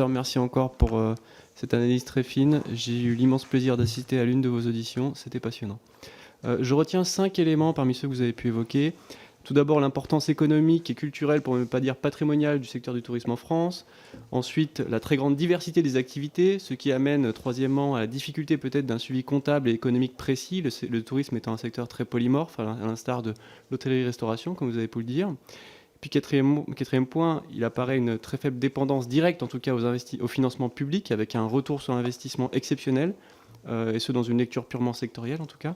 Merci encore pour cette analyse très fine. J'ai eu l'immense plaisir d'assister à l'une de vos auditions. C'était passionnant. Je retiens 5 éléments parmi ceux que vous avez pu évoquer. Tout d'abord, l'importance économique et culturelle, pour ne pas dire patrimoniale, du secteur du tourisme en France. Ensuite, la très grande diversité des activités, ce qui amène, troisièmement, à la difficulté peut-être d'un suivi comptable et économique précis, le tourisme étant un secteur très polymorphe, à l'instar de l'hôtellerie-restauration, comme vous avez pu le dire. Puis quatrième point, il apparaît une très faible dépendance directe, en tout cas au financement public, avec un retour sur investissement exceptionnel, et ce dans une lecture purement sectorielle en tout cas.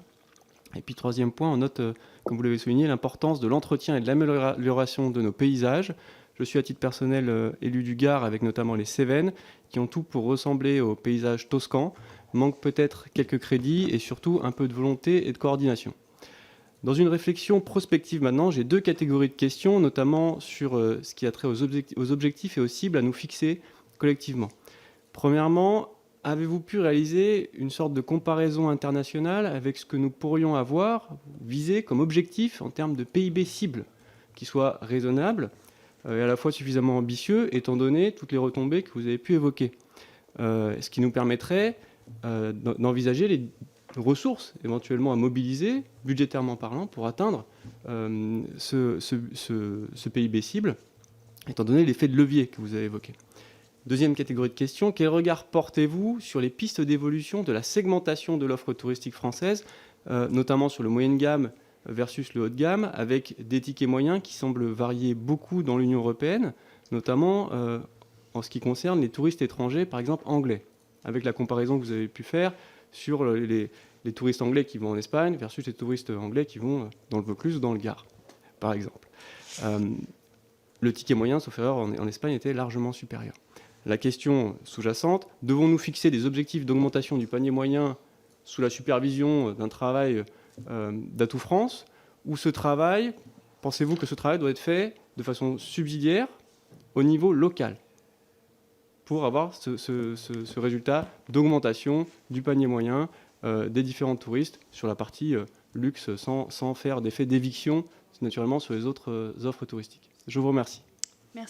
Et puis troisième point, on note, comme vous l'avez souligné, l'importance de l'entretien et de l'amélioration de nos paysages. Je suis à titre personnel élu du Gard, avec notamment les Cévennes, qui ont tout pour ressembler aux paysages toscans. Manque peut-être quelques crédits et surtout un peu de volonté et de coordination. Dans une réflexion prospective maintenant, j'ai 2 catégories de questions, notamment sur ce qui a trait aux objectifs et aux cibles à nous fixer collectivement. Premièrement, avez-vous pu réaliser une sorte de comparaison internationale avec ce que nous pourrions avoir visé comme objectif en termes de PIB cible, qui soit raisonnable et à la fois suffisamment ambitieux, étant donné toutes les retombées que vous avez pu évoquer, ce qui nous permettrait d'envisager les ressources éventuellement à mobiliser, budgétairement parlant, pour atteindre ce PIB cible, étant donné l'effet de levier que vous avez évoqué. Deuxième catégorie de questions, quel regard portez-vous sur les pistes d'évolution de la segmentation de l'offre touristique française, notamment sur le moyen de gamme versus le haut de gamme, avec des tickets moyens qui semblent varier beaucoup dans l'Union européenne, notamment en ce qui concerne les touristes étrangers, par exemple anglais, avec la comparaison que vous avez pu faire sur les touristes anglais qui vont en Espagne versus les touristes anglais qui vont dans le Vaucluse ou dans le Gard, par exemple. Le ticket moyen, sauf erreur, en Espagne était largement supérieur. La question sous-jacente, devons-nous fixer des objectifs d'augmentation du panier moyen sous la supervision d'un travail d'Atout France, ou pensez-vous que ce travail doit être fait de façon subsidiaire au niveau local pour avoir ce résultat d'augmentation du panier moyen des différents touristes sur la partie luxe sans faire d'effet d'éviction naturellement sur les autres offres touristiques. Je vous remercie.